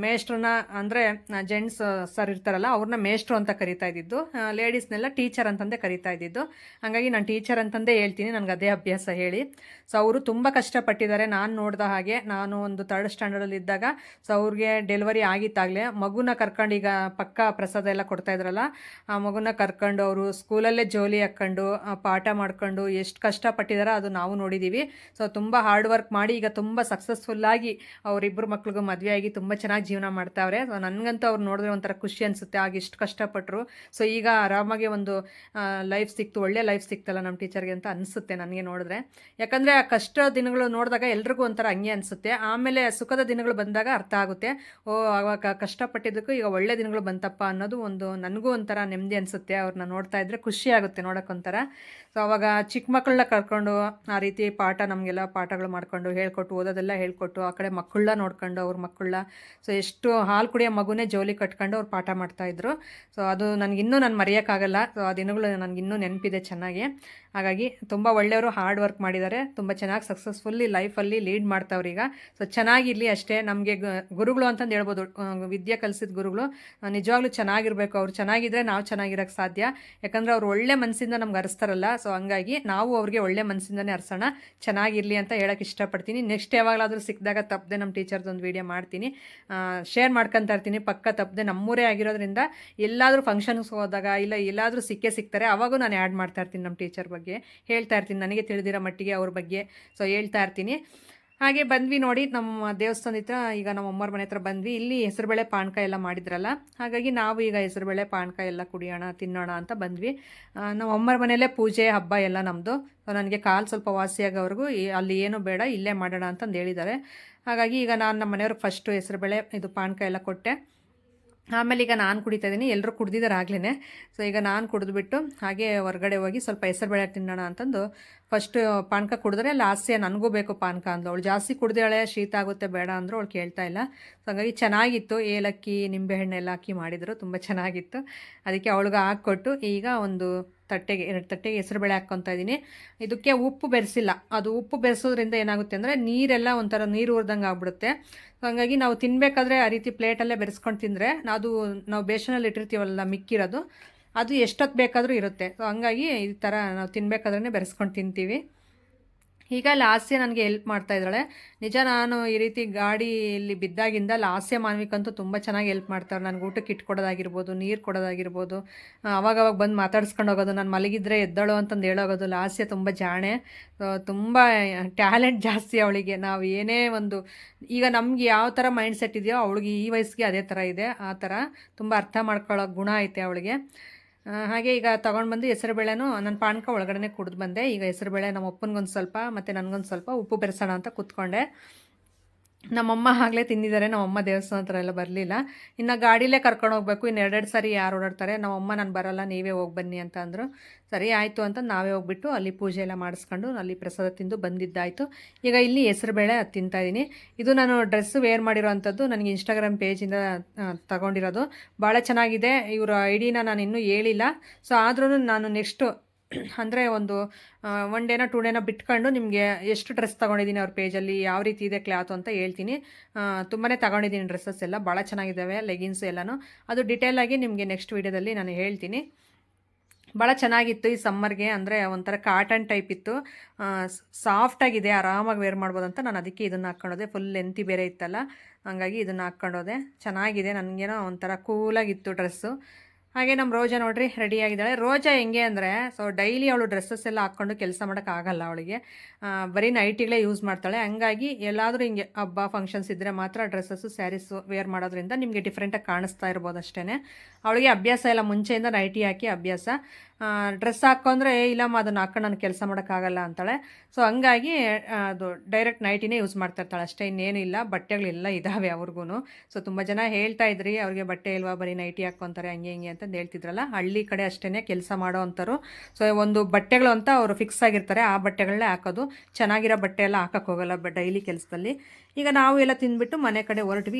ಮೇಷ್ಟ್ರನ್ನ, ಅಂದರೆ ಜೆಂಟ್ಸ್ ಸರ್ ಇರ್ತಾರಲ್ಲ ಅವ್ರನ್ನ ಮೇಷ್ಟ್ರು ಅಂತ ಕರಿತಾ ಇದ್ದಿದ್ದು, ಲೇಡೀಸ್ನೆಲ್ಲ ಟೀಚರ್ ಅಂತಂದೇ ಕರಿತಾ ಇದ್ದಿದ್ದು. ಹಾಗಾಗಿ ನಾನು ಟೀಚರ್ ಅಂತಂದೇ ಹೇಳ್ತೀನಿ, ನನಗೆ ಅದೇ ಅಭ್ಯಾಸ ಹೇಳಿ. ಸೊ ಅವರು ತುಂಬ ಕಷ್ಟಪಟ್ಟಿದ್ದಾರೆ. ನಾನು ನೋಡಿದ ಹಾಗೆ, ನಾನು ಒಂದು 3rd ಸ್ಟ್ಯಾಂಡರ್ಡಲ್ಲಿ ಇದ್ದಾಗ ಸೊ ಅವ್ರಿಗೆ ಡೆಲಿವರಿ ಆಗಿತ್ತಾಗಲೇ ಮಗುನ ಕರ್ಕೊಂಡು, ಈಗ ಪಕ್ಕ ಪ್ರಸಾದ ಎಲ್ಲ ಕೊಡ್ತಾ ಇದ್ರಲ್ಲ, ಆ ಮಗುನ ಕರ್ಕೊಂಡು ಅವರು ಸ್ಕೂಲಲ್ಲೇ ಜೋಲಿ ಹಾಕ್ಕೊಂಡು ಪಾಠ ಮಾಡ್ಕೊಂಡು ಎಷ್ಟು ಕಷ್ಟಪಟ್ಟಿದ್ದಾರೆ ಅದು ನಾವು ನೋಡಿದ್ದೀವಿ. ಸೊ ತುಂಬ ಹಾರ್ಡ್ ವರ್ಕ್ ಮಾಡಿ ಈಗ ತುಂಬ ಸಕ್ಸಸ್ಫುಲ್ಲಾಗಿ ಅವರಿಬ್ಬರು ಮಕ್ಳಿಗೂ ಮದುವೆ ಆಗಿ ತುಂಬ ಚೆನ್ನಾಗಿ ಜೀವನ ಮಾಡ್ತಾವ್ರೆ. ಸೊ ನನಗಂತೂ ಅವ್ರು ನೋಡಿದ್ರೆ ಒಂಥರ ಖುಷಿ ಅನಿಸುತ್ತೆ, ಆಗ ಇಷ್ಟು ಕಷ್ಟಪಟ್ಟರು. ಸೊ ಈಗ ಆರಾಮಾಗಿ ಒಂದು ಲೈಫ್ ಸಿಕ್ತು, ಒಳ್ಳೆ ಲೈಫ್ ಸಿಕ್ತಲ್ಲ ನಮ್ಮ ಟೀಚರ್ಗೆ ಅಂತ ಅನಿಸುತ್ತೆ ನನಗೆ ನೋಡಿದ್ರೆ. ಯಾಕಂದರೆ ಆ ಕಷ್ಟ ದಿನಗಳು ನೋಡಿದಾಗ ಎಲ್ರಿಗೂ ಒಂಥರ ಹಂಗೆ ಅನಿಸುತ್ತೆ. ಆಮೇಲೆ ಸುಖದ ದಿನಗಳು ಬಂದಾಗ ಅರ್ಥ ಆಗುತ್ತೆ, ಓ ಆವಾಗ ಕಷ್ಟಪಟ್ಟಿದ್ದಕ್ಕೂ ಈಗ ಒಳ್ಳೆ ದಿನಗಳು ಬಂತಪ್ಪ ಅನ್ನೋದು ಒಂದು ನನಗೂ ಒಂಥರ ನೆಮ್ಮದಿ ಅನಿಸುತ್ತೆ. ಅವ್ರನ್ನ ನೋಡ್ತಾ ಇದ್ರೆ ಖುಷಿ ಆಗುತ್ತೆ ನೋಡೋಕ್ಕೊಂಥರ. ಸೊ ಅವಾಗ ಚಿಕ್ಕ ಮಕ್ಕಳನ್ನ ಕರ್ಕೊಂಡು ಆ ರೀತಿ ನಮಗೆಲ್ಲ ಪಾಠಗಳು ಮಾಡ್ಕೊಂಡು ಹೇಳ್ಕೊಟ್ಟು, ಓದೋದೆಲ್ಲ ಹೇಳ್ಕೊಟ್ಟು, ಆ ಕಡೆ ಮಕ್ಕಳನ್ನ ನೋಡ್ಕೊಂಡು ಅವ್ರ ಮಕ್ಕಳನ್ನ, ಸೊ ಎಷ್ಟು ಹಾಲು ಕುಡಿಯೋ ಮಗುನೇ ಜೋಲಿ ಕಟ್ಕೊಂಡು ಅವ್ರು ಪಾಠ ಮಾಡ್ತಾಯಿದ್ರು. ಸೊ ಅದು ನನಗಿನ್ನೂ ನಾನು ಮರೆಯೋಕ್ಕಾಗಲ್ಲ. ಸೊ ಆ ದಿನಗಳು ನನಗಿನ್ನೂ ನೆನಪಿದೆ ಚೆನ್ನಾಗಿ. ಹಾಗಾಗಿ ತುಂಬ ಒಳ್ಳೆಯವರು, ಹಾರ್ಡ್ ವರ್ಕ್ ಮಾಡಿದ್ದಾರೆ, ತುಂಬ ಚೆನ್ನಾಗಿ ಸಕ್ಸಸ್ಫುಲ್ಲಿ ಲೈಫಲ್ಲಿ ಲೀಡ್ ಮಾಡ್ತಾವ್ರೀಗ. ಸೊ ಚೆನ್ನಾಗಿರಲಿ ಅಷ್ಟೇ. ನಮಗೆ ಗುರುಗಳು ಅಂತಂದು ಹೇಳ್ಬೋದು, ವಿದ್ಯೆ ಕಲಿಸಿದ ಗುರುಗಳು ನಿಜವಾಗ್ಲೂ ಚೆನ್ನಾಗಿರಬೇಕು. ಅವ್ರು ಚೆನ್ನಾಗಿದ್ದರೆ ನಾವು ಚೆನ್ನಾಗಿರೋಕ್ಕೆ ಸಾಧ್ಯ. ಯಾಕಂದರೆ ಅವ್ರು ಒಳ್ಳೆ ಮನಸ್ಸಿಂದ ನಮ್ಗೆ ಅರಿಸ್ತಾರಲ್ಲ. ಸೊ ಹಂಗಾಗಿ ನಾವು ಅವ್ರಿಗೆ ಒಳ್ಳೆ ಮನಸ್ಸಿಂದನೇ ಅರ್ಸೋಣ, ಚೆನ್ನಾಗಿರಲಿ ಅಂತ ಹೇಳೋಕ್ಕೆ ಇಷ್ಟಪಡ್ತೀನಿ. ನೆಕ್ಸ್ಟ್ ಯಾವಾಗಲಾದರೂ ಸಿಕ್ಕಿದಾಗ ತಪ್ಪದೆ ನಮ್ಮ ಟೀಚರ್ದೊಂದು ವೀಡಿಯೋ ಮಾಡ್ತೀನಿ, ಶೇರ್ ಮಾಡ್ಕೊತಾ ಇರ್ತೀನಿ. ಪಕ್ಕ ತಪ್ಪದೆ ನಮ್ಮೂರೇ ಆಗಿರೋದ್ರಿಂದ ಎಲ್ಲಾದರೂ ಫಂಕ್ಷನ್ಸ್ ಹೋದಾಗ ಇಲ್ಲ ಎಲ್ಲಾದರೂ ಸಿಗ್ತಾರೆ, ಅವಾಗೂ ನಾನು ಆ್ಯಡ್ ಮಾಡ್ತಾ ಇರ್ತೀನಿ. ನಮ್ಮ ಟೀಚರ್ ಬಗ್ಗೆ ಹೇಳ್ತಾ ಇರ್ತೀನಿ, ನನಗೆ ತಿಳಿದಿರೋ ಮಟ್ಟಿಗೆ ಅವ್ರ ಬಗ್ಗೆ ಸೊ ಹೇಳ್ತಾ ಇರ್ತೀನಿ. ಹಾಗೆ ಬಂದ್ವಿ ನೋಡಿ ನಮ್ಮ ದೇವಸ್ಥಾನದ ಹತ್ರ. ಈಗ ನಮ್ಮ ಅಮ್ಮವ್ರ ಮನೆ ಹತ್ರ ಬಂದ್ವಿ. ಇಲ್ಲಿ ಹೆಸರುಬೇಳೆ ಪಾನಕ ಎಲ್ಲ ಮಾಡಿದ್ರಲ್ಲ, ಹಾಗಾಗಿ ನಾವು ಈಗ ಹೆಸರುಬೇಳೆ ಪಾನಕ ಎಲ್ಲ ಕುಡಿಯೋಣ ತಿನ್ನೋಣ ಅಂತ ಬಂದ್ವಿ. ನಮ್ಮ ಅಮ್ಮರ ಮನೆಯಲ್ಲೇ ಪೂಜೆ ಹಬ್ಬ ಎಲ್ಲ ನಮ್ಮದು. ನನಗೆ ಕಾಲು ಸ್ವಲ್ಪ ವಾಸಿಯಾಗೋವರೆಗೂ ಅಲ್ಲಿ ಏನೂ ಬೇಡ, ಇಲ್ಲೇ ಮಾಡೋಣ ಅಂತಂದು ಹೇಳಿದ್ದಾರೆ. ಹಾಗಾಗಿ ಈಗ ನಾನು ನಮ್ಮ ಮನೆಯವ್ರಿಗೆ ಫಸ್ಟು ಹೆಸರುಬೇಳೆ ಇದು ಪಾನಕ ಎಲ್ಲ ಕೊಟ್ಟೆ. ಆಮೇಲೆ ಈಗ ನಾನು ಕುಡಿತಾ ಇದ್ದೀನಿ, ಎಲ್ಲರೂ ಕುಡ್ದಿದ್ದಾರೆ ಆಗ್ಲೇ. ಸೊ ಈಗ ನಾನು ಕುಡಿದ್ಬಿಟ್ಟು ಹಾಗೆ ಹೊರಗಡೆ ಹೋಗಿ ಸ್ವಲ್ಪ ಹೆಸರುಬೇಳೆ ತಿನ್ನೋಣ ಅಂತಂದು ಫಸ್ಟ್ ಪಾನಕ ಕುಡಿದ್ರೆ ಲಾಸ್ಯ ನನಗೂ ಬೇಕು ಪಾನಕ ಅಂದ್ಲು. ಅವಳು ಜಾಸ್ತಿ ಕುಡ್ದೇಳೆ, ಶೀತ ಆಗುತ್ತೆ ಬೇಡ ಅಂದರು, ಅವಳು ಕೇಳ್ತಾ ಇಲ್ಲ. ಸೊ ಹಾಗಾಗಿ ಚೆನ್ನಾಗಿತ್ತು, ಏಲಕ್ಕಿ ನಿಂಬೆಹಣ್ಣೆಲ್ಲ ಹಾಕಿ ಮಾಡಿದರು, ತುಂಬ ಚೆನ್ನಾಗಿತ್ತು. ಅದಕ್ಕೆ ಅವಳಿಗೆ ಹಾಕ್ಕೊಟ್ಟು ಈಗ ಒಂದು ತಟ್ಟೆಗೆ 2 ತಟ್ಟೆಗೆ ಹೆಸರುಬೇಳೆ ಹಾಕ್ಕೊತಾ ಇದ್ದೀನಿ. ಇದಕ್ಕೆ ಉಪ್ಪು ಬೆರೆಸಿಲ್ಲ. ಅದು ಉಪ್ಪು ಬೆರೆಸೋದ್ರಿಂದ ಏನಾಗುತ್ತೆ ಅಂದರೆ ನೀರೆಲ್ಲ ಒಂಥರ ನೀರು ಉರ್ದಂಗೆ ಆಗ್ಬಿಡುತ್ತೆ. ಹಾಗಾಗಿ ನಾವು ತಿನ್ನಬೇಕಾದ್ರೆ ಆ ರೀತಿ ಪ್ಲೇಟಲ್ಲೇ ಬೆರೆಸ್ಕೊಂಡು ತಿಂದರೆ ಅದು ನಾವು ಬೇಸನಲ್ಲಿ ಇಟ್ಟಿರ್ತೀವಲ್ಲ ಮಿಕ್ಕಿರೋದು ಅದು ಎಷ್ಟೊತ್ತು ಬೇಕಾದರೂ ಇರುತ್ತೆ. ಸೊ ಹಂಗಾಗಿ ಈ ಥರ ನಾವು ತಿನ್ನಬೇಕಾದ್ರೇ ಬೆರೆಸ್ಕೊಂಡು ತಿಂತೀವಿ. ಈಗ ಲಾಸ್ಯ ನನಗೆ ಹೆಲ್ಪ್ ಮಾಡ್ತಾ ಇದ್ದಾಳೆ. ನಿಜ ನಾನು ಈ ರೀತಿ ಗಾಡಿಯಲ್ಲಿ ಬಿದ್ದಾಗಿಂದ ಲಾಸ್ಯ ಮಾನ್ವಿಕಂತೂ ತುಂಬ ಚೆನ್ನಾಗಿ ಹೆಲ್ಪ್ ಮಾಡ್ತಾರೆ. ನನಗೆ ಊಟಕ್ಕೆ ಇಟ್ಕೊಡೋದಾಗಿರ್ಬೋದು, ನೀರು ಕೊಡೋದಾಗಿರ್ಬೋದು, ಅವಾಗವಾಗ ಬಂದು ಮಾತಾಡ್ಸ್ಕೊಂಡು ಹೋಗೋದು, ನಾನು ಮಲಗಿದ್ರೆ ಎದ್ದಳು ಅಂತಂದು ಹೇಳೋಗೋದು. ಲಾಸ್ಯ ತುಂಬ ಜಾಣೆ, ತುಂಬ ಟ್ಯಾಲೆಂಟ್ ಜಾಸ್ತಿ ಅವಳಿಗೆ. ನಾವು ಏನೇ ಒಂದು ಈಗ ನಮ್ಗೆ ಯಾವ ಥರ ಮೈಂಡ್ ಸೆಟ್ ಇದೆಯೋ ಅವಳಿಗೆ ಈ ವಯಸ್ಸಿಗೆ ಅದೇ ಥರ ಇದೆ. ಆ ಥರ ತುಂಬ ಅರ್ಥ ಮಾಡ್ಕೊಳ್ಳೋ ಗುಣ ಐತೆ ಅವಳಿಗೆ. ಹಾಗೆ ಈಗ ತೊಗೊಂಡು ಬಂದು ಹೆಸರುಬೇಳೆನೂ ನನ್ನ ಪಾನಕ ಒಳಗಡೆ ಕುಡಿದು ಬಂದೆ. ಈಗ ಹೆಸರುಬೇಳೆ ನಮ್ಮ ಅಪ್ಪನಿಗೊಂದು ಸ್ವಲ್ಪ ಮತ್ತು ನನಗೊಂದು ಸ್ವಲ್ಪ ಉಪ್ಪು ಬೆರೆಸೋಣ ಅಂತ ಕೂತ್ಕೊಂಡೆ. ನಮ್ಮಮ್ಮ ಆಗಲೇ ತಿಂದಿದ್ದಾರೆ. ನಮ್ಮಮ್ಮ ದೇವಸ್ಥಾನ ಹತ್ರ ಎಲ್ಲ ಬರಲಿಲ್ಲ. ಇನ್ನು ಗಾಡಿಲೇ ಕರ್ಕೊಂಡು ಹೋಗ್ಬೇಕು. ಇನ್ನು 2 ಸಾರಿ ಯಾರು ಓಡಾಡ್ತಾರೆ. ನಮ್ಮಮ್ಮ ನಾನು ಬರೋಲ್ಲ, ನೀವೇ ಹೋಗಿ ಬನ್ನಿ ಅಂತ ಅಂದರು. ಸರಿ ಆಯಿತು ಅಂತ ನಾವೇ ಹೋಗ್ಬಿಟ್ಟು ಅಲ್ಲಿ ಪೂಜೆ ಎಲ್ಲ ಮಾಡಿಸ್ಕೊಂಡು ಅಲ್ಲಿ ಪ್ರಸಾದ ತಿಂದು ಬಂದಿದ್ದಾಯಿತು. ಈಗ ಇಲ್ಲಿ ಹೆಸರುಬೇಳೆ ತಿಂತಾಯಿದ್ದೀನಿ. ಇದು ನಾನು ಡ್ರೆಸ್ ವೇರ್ ಮಾಡಿರೋ ಅಂಥದ್ದು ನನಗೆ ಇನ್ಸ್ಟಾಗ್ರಾಮ್ ಪೇಜಿಂದ ತಗೊಂಡಿರೋದು. ಭಾಳ ಚೆನ್ನಾಗಿದೆ. ಇವರ ಐಡಿನ ನಾನು ಇನ್ನೂ ಹೇಳಿಲ್ಲ. ಸೊ ಆದ್ರೂ ನಾನು ನೆಕ್ಸ್ಟು ಅಂದರೆ ಒಂದು 1 ಡೇನ 2 ಡೇನ ಬಿಟ್ಕೊಂಡು ನಿಮಗೆ ಎಷ್ಟು ಡ್ರೆಸ್ ತೊಗೊಂಡಿದ್ದೀನಿ ಅವ್ರ ಪೇಜಲ್ಲಿ, ಯಾವ ರೀತಿ ಇದೆ ಕ್ಲಾತು ಅಂತ ಹೇಳ್ತೀನಿ. ತುಂಬಾ ತೊಗೊಂಡಿದ್ದೀನಿ ಡ್ರೆಸ್ಸಸ್ ಎಲ್ಲ ಭಾಳ ಚೆನ್ನಾಗಿದ್ದಾವೆ, ಲೆಗಿನ್ಸು ಎಲ್ಲನೂ. ಅದು ಡಿಟೇಲಾಗಿ ನಿಮಗೆ ನೆಕ್ಸ್ಟ್ ವೀಡಿಯೋದಲ್ಲಿ ನಾನು ಹೇಳ್ತೀನಿ. ಭಾಳ ಚೆನ್ನಾಗಿತ್ತು ಈ ಸಮ್ಮರ್ಗೆ. ಅಂದರೆ ಒಂಥರ ಕಾಟನ್ ಟೈಪ್ ಇತ್ತು, ಸಾಫ್ಟಾಗಿದೆ, ಆರಾಮಾಗಿ ವೇರ್ ಮಾಡ್ಬೋದು ಅಂತ ನಾನು ಅದಕ್ಕೆ ಇದನ್ನು ಹಾಕ್ಕೊಂಡೋದೆ. ಫುಲ್ ಲೆಂತಿ ಬೇರೆ ಇತ್ತಲ್ಲ, ಹಂಗಾಗಿ ಇದನ್ನು ಹಾಕ್ಕೊಂಡೋದೆ. ಚೆನ್ನಾಗಿದೆ, ನನಗೇನೋ ಒಂಥರ ಕೂಲಾಗಿತ್ತು ಡ್ರೆಸ್ಸು. ಹಾಗೆ ನಮ್ಮ ರೋಜಾ ನೋಡ್ರಿ ರೆಡಿಯಾಗಿದ್ದಾಳೆ. ರೋಜಾ ಹೆಂಗೆ ಅಂದರೆ ಸೊ ಡೈಲಿ ಅವಳು ಡ್ರೆಸ್ಸಸ್ ಎಲ್ಲ ಹಾಕ್ಕೊಂಡು ಕೆಲಸ ಮಾಡೋಕ್ಕಾಗಲ್ಲ ಅವಳಿಗೆ. ಬರೀ ನೈಟಿಗಳೇ ಯೂಸ್ ಮಾಡ್ತಾಳೆ. ಹಂಗಾಗಿ ಎಲ್ಲಾದರೂ ಹಿಂಗೆ ಹಬ್ಬ ಫಂಕ್ಷನ್ಸ್ ಇದ್ದರೆ ಮಾತ್ರ ಡ್ರೆಸ್ಸಸ್ಸು ಸ್ಯಾರೀಸು ವೇರ್ ಮಾಡೋದ್ರಿಂದ ನಿಮಗೆ ಡಿಫ್ರೆಂಟಾಗಿ ಕಾಣಿಸ್ತಾ ಇರ್ಬೋದು ಅಷ್ಟೇ. ಅವಳಿಗೆ ಅಭ್ಯಾಸ ಎಲ್ಲ ಮುಂಚೆಯಿಂದ ನೈಟಿ ಹಾಕಿ ಅಭ್ಯಾಸ. ಡ್ರೆಸ್ ಹಾಕ್ಕೊಂಡ್ರೆ ಇಲ್ಲಮ್ಮ ಅದನ್ನು ಹಾಕೊಂಡು ನಾನು ಕೆಲಸ ಮಾಡೋಕ್ಕಾಗಲ್ಲ ಅಂತಾಳೆ. ಸೊ ಹಂಗಾಗಿ ಅದು ಡೈರೆಕ್ಟ್ ನೈಟಿನೇ ಯೂಸ್ ಮಾಡ್ತಾ ಇರ್ತಾಳೆ ಅಷ್ಟೇ, ಇನ್ನೇನು ಇಲ್ಲ. ಬಟ್ಟೆಗಳೆಲ್ಲ ಇದ್ದಾವೆ ಅವ್ರಿಗೂ. ಸೊ ತುಂಬ ಜನ ಹೇಳ್ತಾ ಇದ್ರಿ ಅವ್ರಿಗೆ ಬಟ್ಟೆ ಇಲ್ವಾ, ಬರೀ ನೈಟಿ ಹಾಕ್ಕೊತಾರೆ ಹಂಗೆ ಹಿಂಗೆ ಅಂತಂದು ಹೇಳ್ತಿದ್ರಲ್ಲ. ಹಳ್ಳಿ ಕಡೆ ಅಷ್ಟೇ ಕೆಲಸ ಮಾಡೋ ಅಂಥವ್ರು. ಸೊ ಒಂದು ಬಟ್ಟೆಗಳು ಅಂತ ಅವರು ಫಿಕ್ಸ್ ಆಗಿರ್ತಾರೆ, ಆ ಬಟ್ಟೆಗಳನ್ನೇ ಹಾಕೋದು. ಚೆನ್ನಾಗಿರೋ ಬಟ್ಟೆ ಎಲ್ಲ ಹಾಕೋಕ್ಕೆ ಹೋಗಲ್ಲ ಡೈಲಿ ಕೆಲಸದಲ್ಲಿ. ಈಗ ನಾವು ಎಲ್ಲ ತಿಂದ್ಬಿಟ್ಟು ಮನೆ ಕಡೆ ಹೊರಟ್ವಿ.